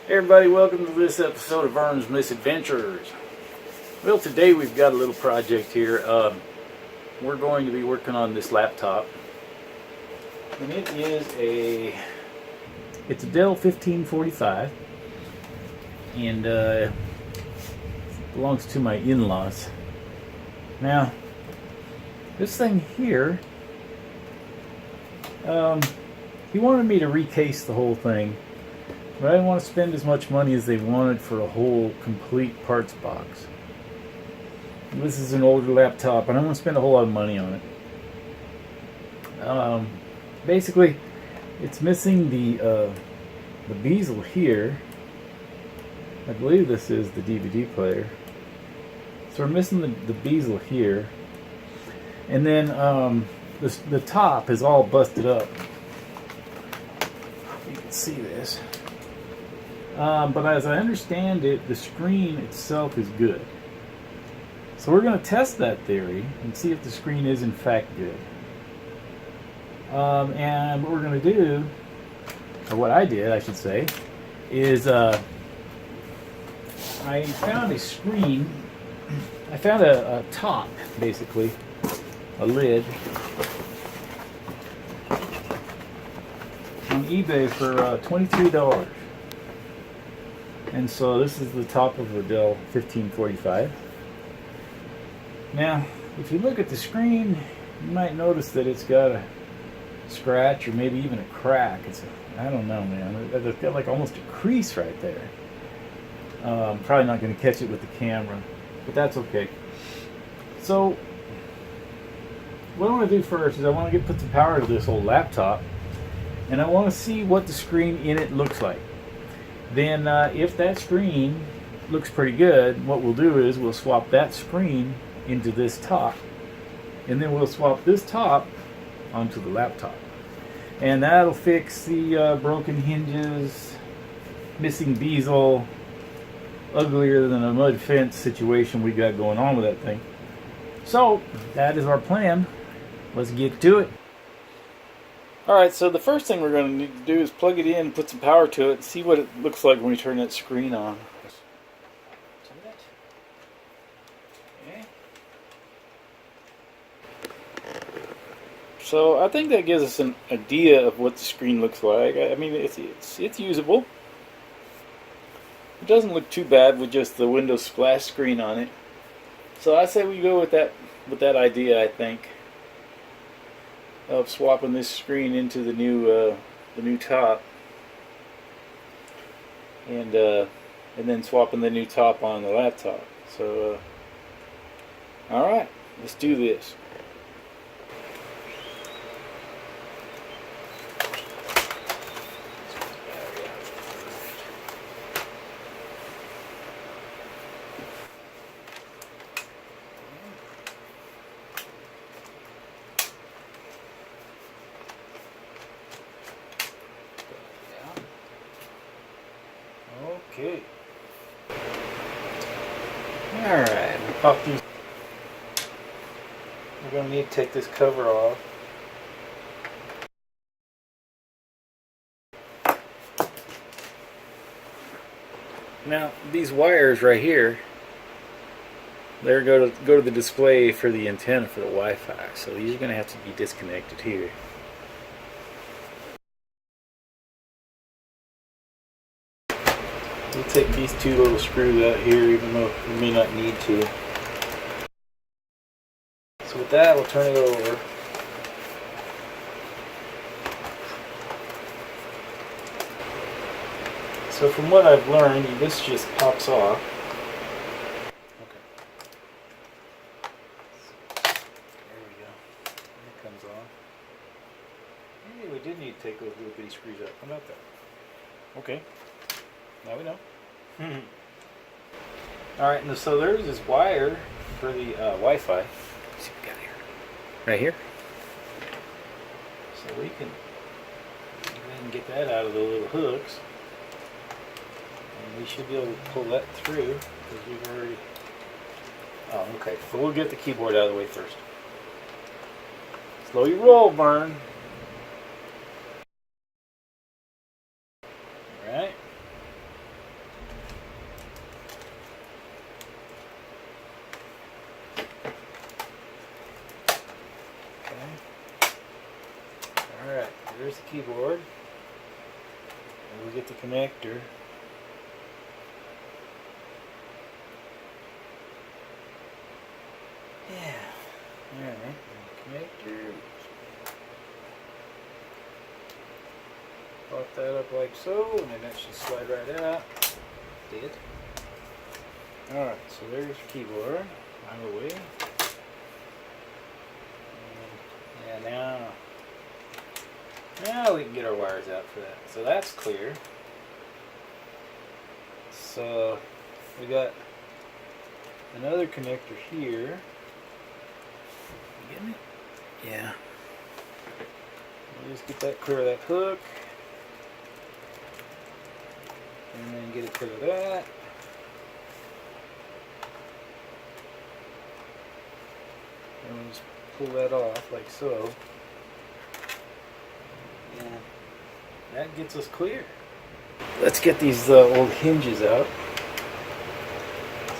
Hey everybody, welcome to this episode of Vern's Misadventures. Well, today we've got a little project here. We're going to be working on this laptop, and it's a Dell 1545, and belongs to my in-laws. Now, this thing here, he wanted me to recase the whole thing. But I didn't want to spend as much money as they wanted for a whole complete parts box. This is an older laptop, and I don't want to spend a whole lot of money on it. Basically, it's missing the bezel here. I believe this is the DVD player. So we're missing the bezel here. And then the top is all busted up. You can see this. But as I understand it, the screen itself is good. So we're going to test that theory and see if the screen is in fact good. And what we're going to do, or what I did, I should say, is I found a screen. I found a top, basically, a lid, on eBay for $23. And so this is the top of the Dell 1545. Now, if you look at the screen, you might notice that it's got a scratch or maybe even a crack. I don't know, man. It's got like almost a crease right there. I'm probably not going to catch it with the camera, but that's okay. So, what I want to do first is I want to put some power to this old laptop, and I want to see what the screen in it looks like. Then if that screen looks pretty good, what we'll do is we'll swap that screen into this top, and then we'll swap this top onto the laptop, and that'll fix the broken hinges, missing bezel, uglier than a mud fence situation we got going on with that thing. So that is our plan. Let's get to it. Alright, so the first thing we're going to need to do is plug it in, put some power to it, and see what it looks like when we turn that screen on. Okay. So I think that gives us an idea of what the screen looks like. I mean, it's usable. It doesn't look too bad with just the Windows splash screen on it. So I say we go with that idea, I think, of swapping this screen into the new top, and then swapping the new top on the laptop. So all right, let's do this. Okay. Alright, we'll pop these. We're going to need to take this cover off. Now, these wires right here, they're going to go to the display for the antenna for the Wi-Fi. So these are going to have to be disconnected here. We'll take these two little screws out here, even though we may not need to. So with that, we'll turn it over. So from what I've learned, this just pops off. Okay. There we go. It comes off. Hey, we did need to take those little bitty screws out. How about that? Okay. Now we know. Alright, and so there's this wire for the Wi-Fi. Let's see what we got here. Right here. So we can then get that out of the little hooks. And we should be able to pull that through because we've already... Oh, okay. So we'll get the keyboard out of the way first. Slow your roll, Vern. there's the keyboard. And we get the connector. Yeah. Alright. Connector. Pop that up like so, and then that should slide right out. Did. Alright, so there's your keyboard. Out of the way. And yeah, now we can get our wires out for that. So that's clear. So we got another connector here. You getting it? Yeah. We'll just get that clear of that hook. And then get it clear of that. And we'll just pull that off like so. And that gets us clear. Let's get these old hinges out.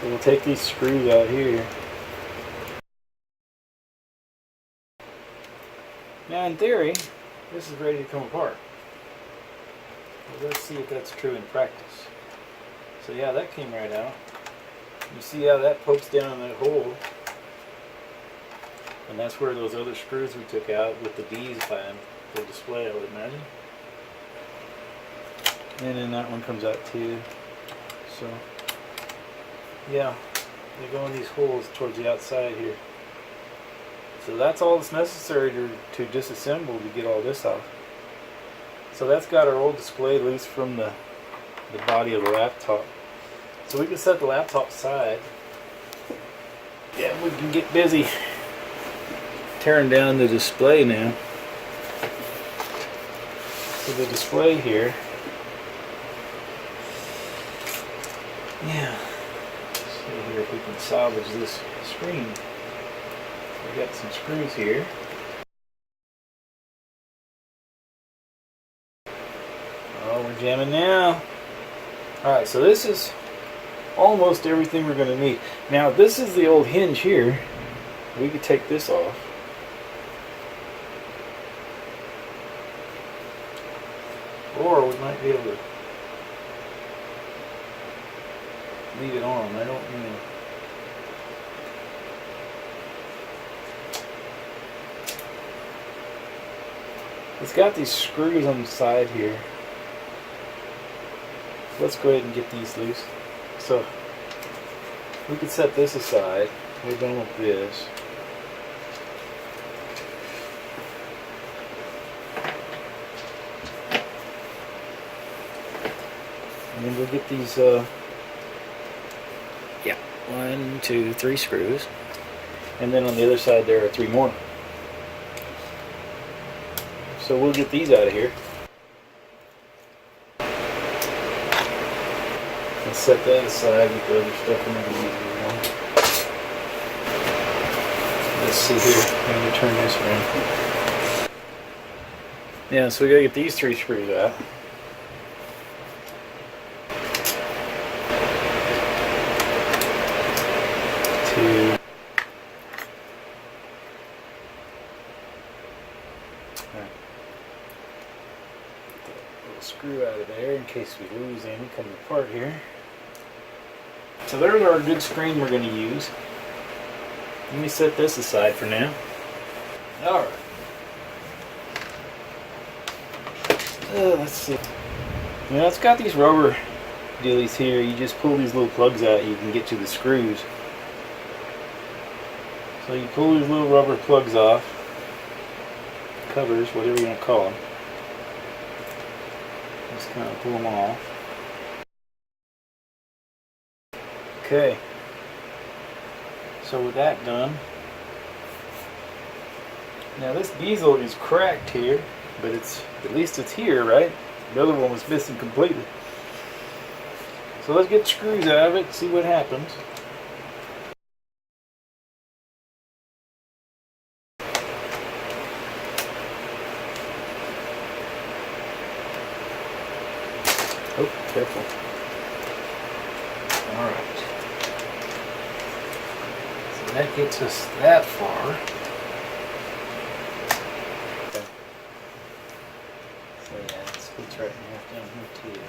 So we'll take these screws out here. Now in theory, this is ready to come apart. Well, let's see if that's true in practice. So yeah, that came right out. You see how that pokes down in that hole. And that's where those other screws we took out with the D's by the display, I would imagine. And then that one comes out too. So yeah, they go in these holes towards the outside here. So that's all that's necessary to disassemble to get all this off. So that's got our old display loose from the body of the laptop. So we can set the laptop aside. Yeah, we can get busy tearing down the display now. So the display here. Yeah. Let's see here if we can salvage this screen. We got some screws here. Oh, we're jamming now. Alright, so this is almost everything we're going to need. Now, this is the old hinge here. We could take this off. Or we might be able to leave it on. I don't know. It's got these screws on the side here. Let's go ahead and get these loose. So we could set this aside. We're done with this. And then we'll get these, yeah, 1, 2, 3 screws. And then on the other side there are 3 more. So we'll get these out of here. And set that aside with the other stuff we're going to use. Let's see here. I'm going to turn this around. Yeah, so we got to get these 3 screws out. Screw out of there in case we lose any coming apart here. So there's our good screen we're going to use. Let me set this aside for now. Alright. Let's see. Now it's got these rubber dealies here. You just pull these little plugs out, you can get to the screws. So you pull these little rubber plugs off. Covers, whatever you want to call them. Just kind of pull them off. Okay. So with that done, now this diesel is cracked here, but at least it's here, right? The other one was missing completely. So let's get the screws out of it, see what happens. Oh, careful. Alright. So that gets us that far. Okay. it's right in half down here too.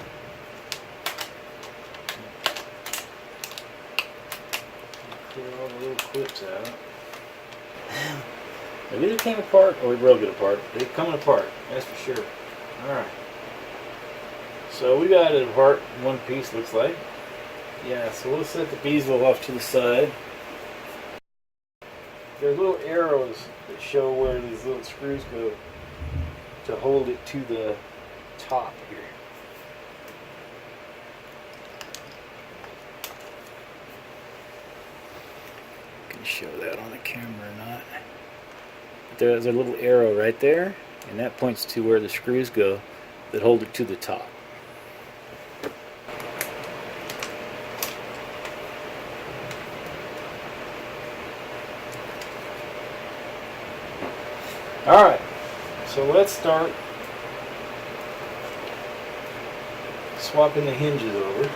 Clear all the little clips out. They either came apart or we broke it apart. They're coming apart, that's for sure. Alright. So we got it apart in one piece, looks like. Yeah, so we'll set the bezel off to the side. There's little arrows that show where these little screws go to hold it to the top here. Can show that on the camera or not. But there's a little arrow right there, and that points to where the screws go that hold it to the top. Alright, so let's start swapping the hinges over.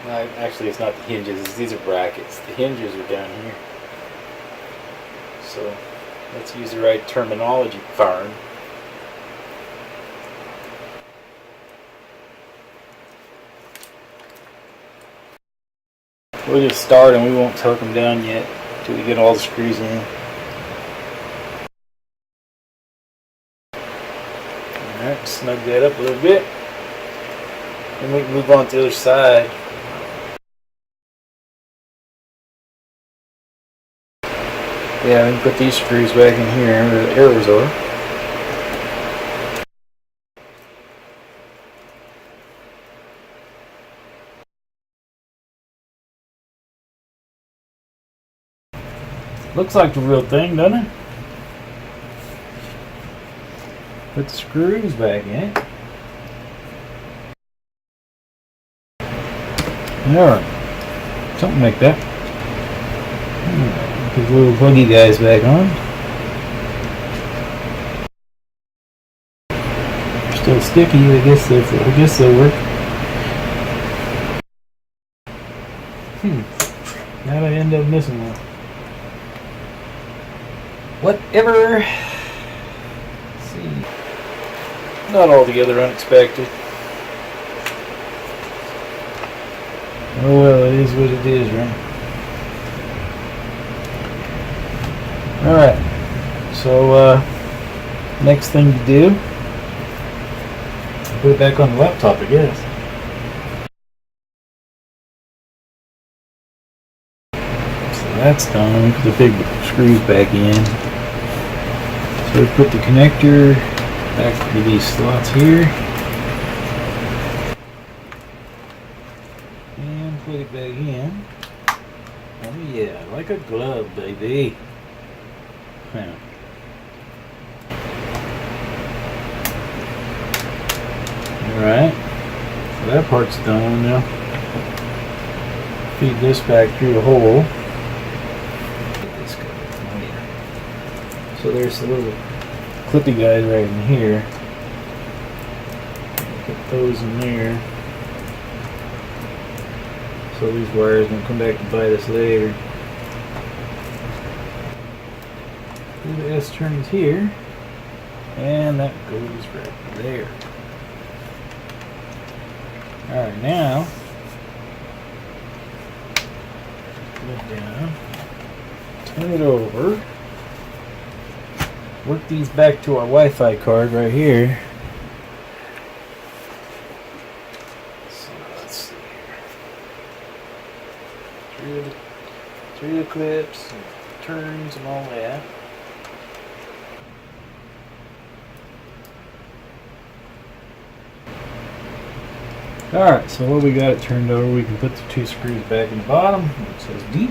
No, actually it's not the hinges, these are brackets. The hinges are down here. So let's use the right terminology, Farn. We'll just start and we won't tuck them down yet until we get all the screws in. Alright, snug that up a little bit. And we can move on to the other side. Yeah, we can put these screws back in here where the arrows are. Looks like the real thing, doesn't it? Put the screws back in. Alright, something like that. Put the little buggy guys back on. They're still sticky, I guess they'll work. How'd I end up missing one? Whatever. Let's see. Not altogether unexpected. Oh well, it is what it is, right? Alright, so next thing to do, put it back on the laptop, I guess. So that's done. Put the big screws back in. So we put the connector back through these slots here. And put it back in. Oh yeah, like a glove, baby. Yeah. Alright, so that part's done now. Feed this back through the hole. Get this going. Oh yeah. So there's the little clippy guys right in here. Put those in there. So these wires won't come back to bite us later. The S turns here, and that goes right there. Alright, now put it down, turn it over, work these back to our Wi-Fi card right here. So let's see here. Through the clips, and turns, and all that. Alright, so what we got it turned over, we can put the two screws back in the bottom, it says D.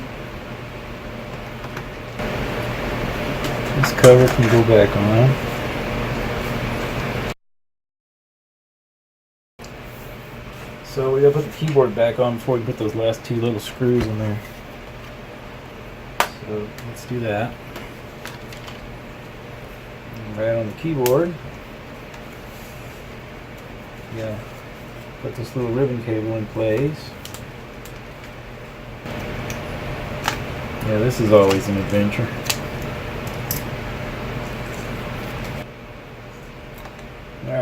This cover can go back on. So we gotta put the keyboard back on before we put those last two little screws in there. So let's do that. Right on the keyboard. Yeah. Put this little ribbon cable in place. Yeah, this is always an adventure.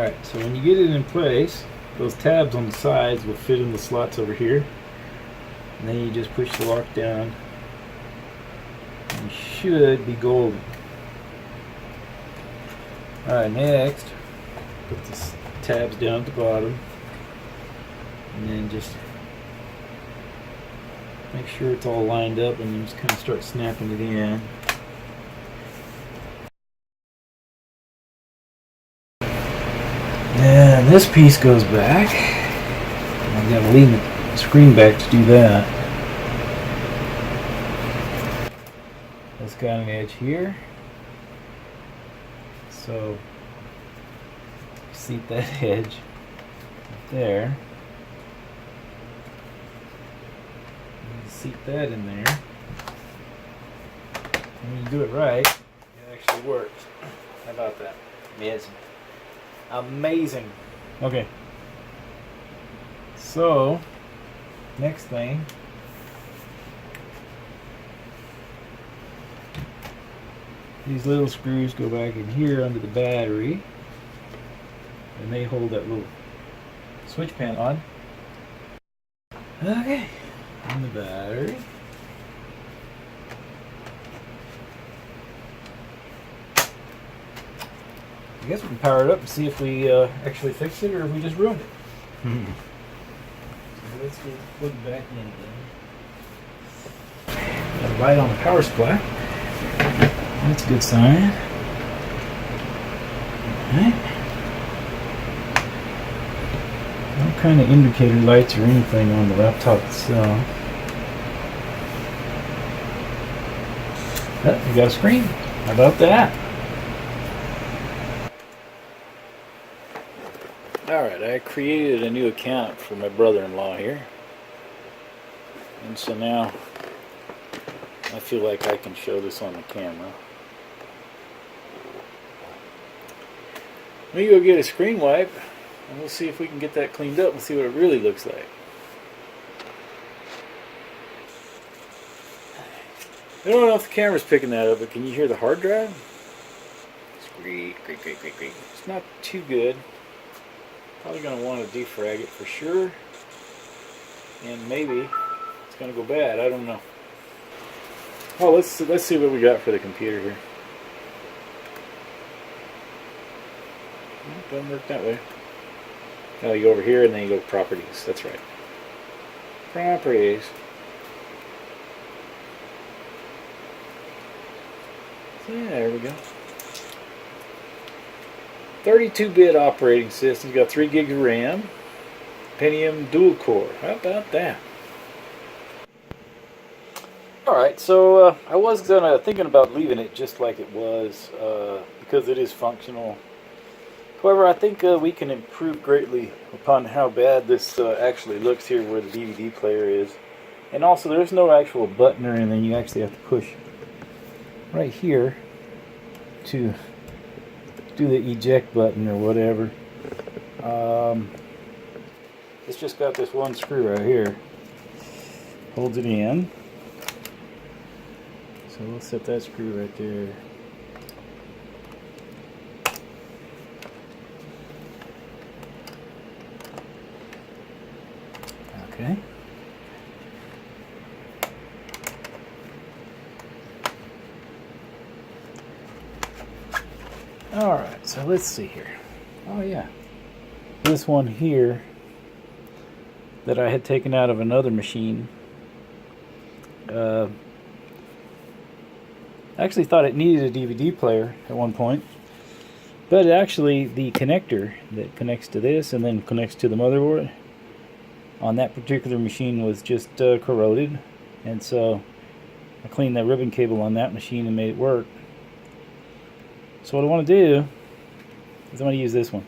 Alright, so when you get it in place, those tabs on the sides will fit in the slots over here. And then you just push the lock down. And you should be golden. Alright, next, put the tabs down at the bottom. And then just make sure it's all lined up and then just kind of start snapping it in. And this piece goes back. I've got to lean the screen back to do that. It's got an edge here. So seat that edge right there. Seat that in there. And when you do it right, it actually works. How about that? Yes. Amazing. Okay. So, next thing. These little screws go back in here under the battery. And they hold that little switch pan on. Okay. On the battery. I guess we can power it up and see if we actually fixed it or if we just ruined it. So let's get plugged back in again. Got a light on the power supply. That's a good sign. Alright. No kind of indicator lights or anything on the laptop itself. Oh, we got a screen. How about that? Alright, I created a new account for my brother-in-law here. And so now I feel like I can show this on the camera. Let me go get a screen wipe and we'll see if we can get that cleaned up and see what it really looks like. I don't know if the camera's picking that up, but can you hear the hard drive? Squeak, creak, creak, creak, creak. It's not too good. Probably going to want to defrag it for sure. And maybe it's going to go bad. I don't know. Oh, let's see what we got for the computer here. Doesn't work that way. Now you go over here and then you go to properties. That's right. Properties. So yeah, there we go. 32-bit operating system. It's got 3 gigs of RAM. Pentium dual core. How about that? Alright, so I was thinking about leaving it just like it was because it is functional. However, I think we can improve greatly upon how bad this actually looks here where the DVD player is. And also, there's no actual button or anything. You actually have to push right here to do the eject button or whatever. It's just got this one screw right here. Holds it in. So we'll set that screw right there. Okay. Alright, so let's see here. Oh yeah. This one here that I had taken out of another machine. I actually thought it needed a DVD player at one point. But actually the connector that connects to this and then connects to the motherboard on that particular machine was just corroded. And so I cleaned that ribbon cable on that machine and made it work. So what I want to do is I want to use this one.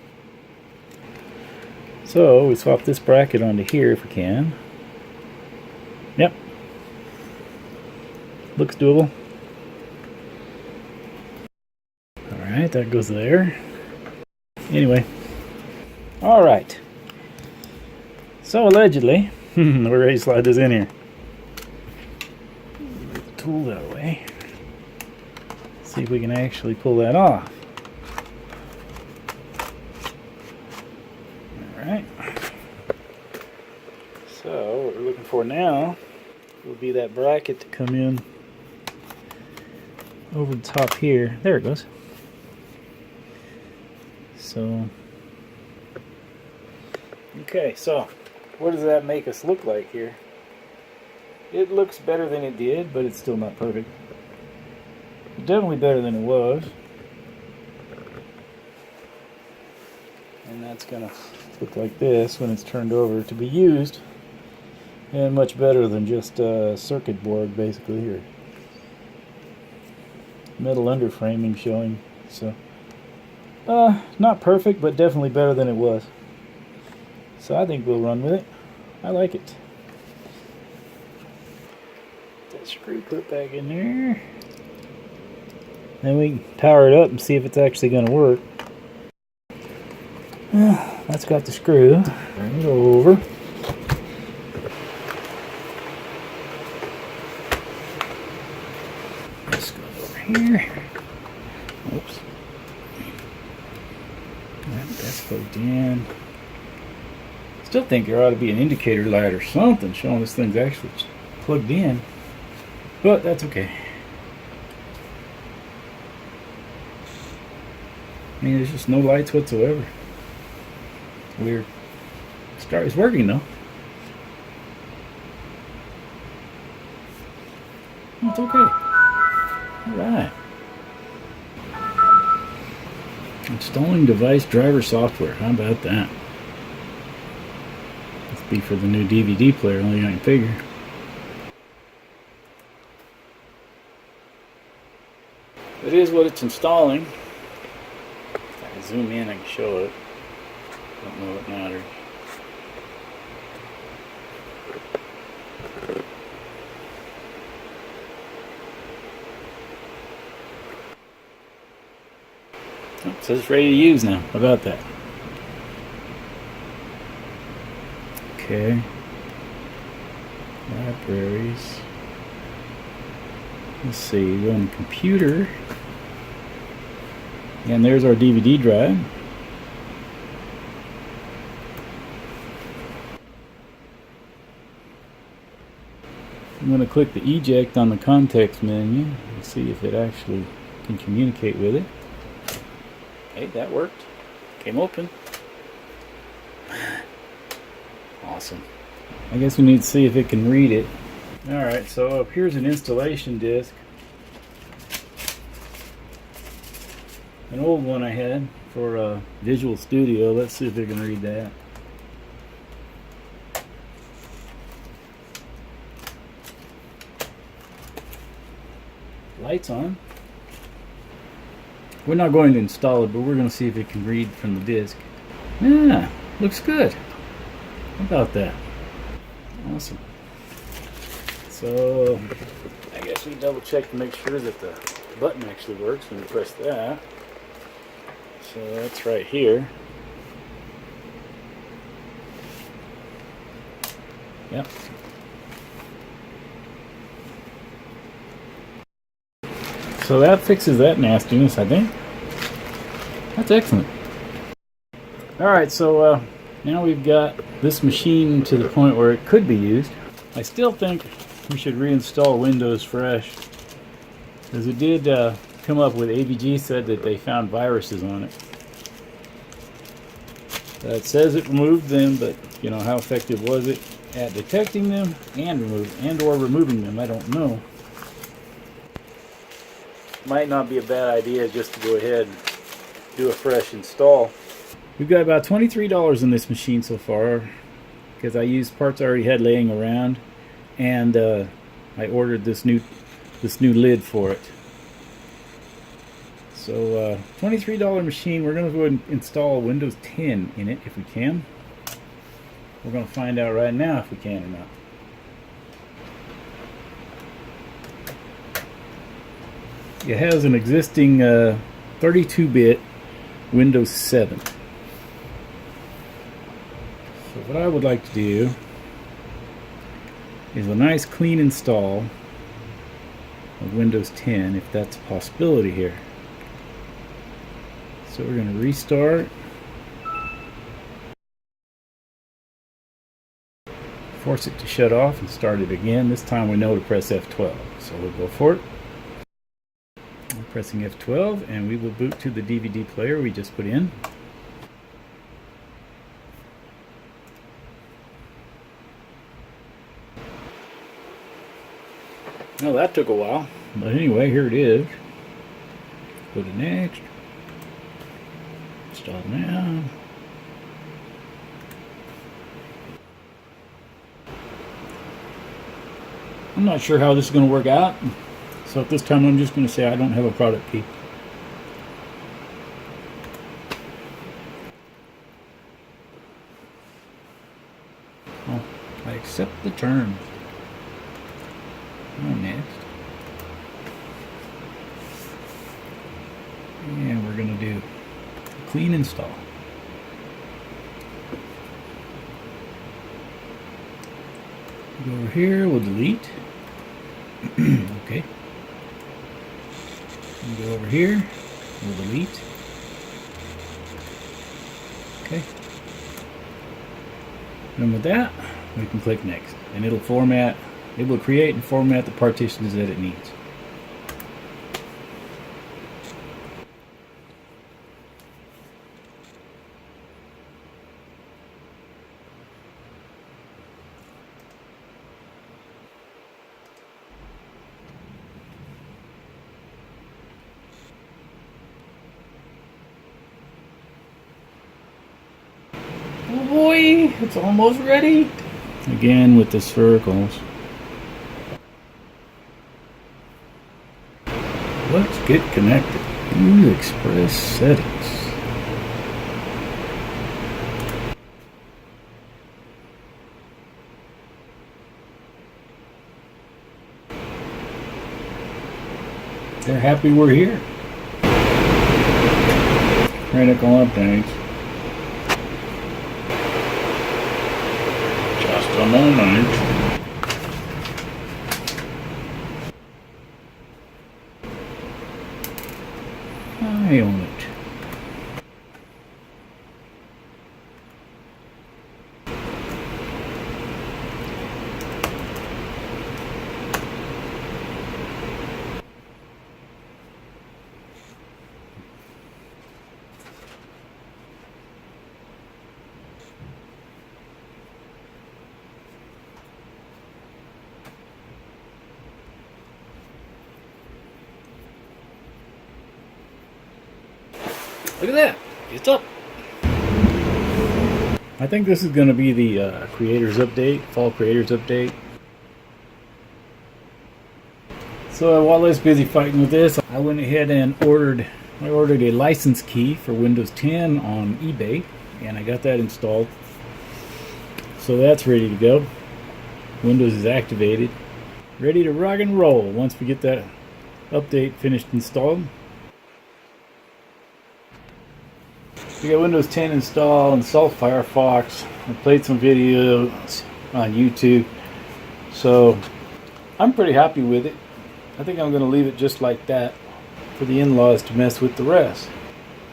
So we swap this bracket onto here if we can. Yep. Looks doable. Alright, that goes there. Anyway. Alright. So allegedly, we're ready to slide this in here. Move the tool that way. See if we can actually pull that off. Alright. So what we're looking for now will be that bracket to come in over the top here. There it goes. So, okay, so what does that make us look like here? It looks better than it did, but it's still not perfect. Definitely better than it was. And that's gonna look like this when it's turned over to be used. And much better than just a circuit board basically here. Metal underframing showing, so not perfect, but definitely better than it was. So I think we'll run with it. I like it. Put that screw clip back in there. Then we can power it up and see if it's actually going to work. That's got the screw. Turn it over. Let's go over here. Oops. That's plugged in. Still think there ought to be an indicator light or something showing this thing's actually plugged in. But that's okay. I mean, there's just no lights whatsoever. Weird. It's working though. It's okay. Alright. Installing device driver software. How about that? Must be for the new DVD player, only I can figure. It is what it's installing. If I can zoom in, I can show it. Don't know what matters. Oh, it says it's ready to use now. How about that? Okay. Libraries. Let's see, we're on the computer. And there's our DVD drive. I'm going to click the eject on the context menu and see if it actually can communicate with it. Hey, that worked. Came open. Awesome. I guess we need to see if it can read it. Alright, so here's an installation disc. An old one I had for Visual Studio. Let's see if it can read that. Lights on. We're not going to install it, but we're going to see if it can read from the disc. Yeah, looks good. How about that? Awesome. So, I guess we double check to make sure that the button actually works when we press that. So that's right here. Yep. So that fixes that nastiness, I think. That's excellent. Alright, so now we've got this machine to the point where it could be used. I still think we should reinstall Windows Fresh, because it did come up with AVG said that they found viruses on it. It says it removed them, but you know, how effective was it at detecting them and or removing them? I don't know. Might not be a bad idea just to go ahead and do a fresh install. We've got about $23 in this machine so far, because I used parts I already had laying around, and I ordered this new lid for it. So $23 machine. We're going to go ahead and install Windows 10 in it if we can. We're going to find out right now if we can or not. It has an existing 32-bit Windows 7. So what I would like to do is a nice clean install of Windows 10, if that's a possibility here. So we're going to restart. force it to shut off and start it again. This time we know to press F12. So we'll go for it. I'm pressing F12 and we will boot to the DVD player we just put in. Well, that took a while, but anyway, here it is. Go to next. Install now. I'm not sure how this is going to work out, so at this time I'm just going to say I don't have a product key. Oh, I accept the terms. Oh, next. And we're going to do a clean install. Go over here, we'll delete. Okay. And go over here, we'll delete. Okay. And with that, we can click next. And it'll format, it will create and format the partitions that it needs. Oh boy, it's almost ready. Again with the circles. Let's get connected. View Express settings. They're happy we're here. Critical updates. Just a moment. I own it. Look at that. It's up. I think this is going to be the creators update, fall creators update. So while I was busy fighting with this, I went ahead and ordered a license key for Windows 10 on eBay, and I got that installed. So that's ready to go. Windows is activated, ready to rock and roll once we get that update finished installed. We got Windows 10 installed, installed Firefox. I played some videos on YouTube, so I'm pretty happy with it. I think I'm going to leave it just like that for the in-laws to mess with the rest.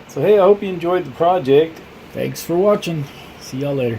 So hey, I hope you enjoyed the project. Thanks for watching. See y'all later.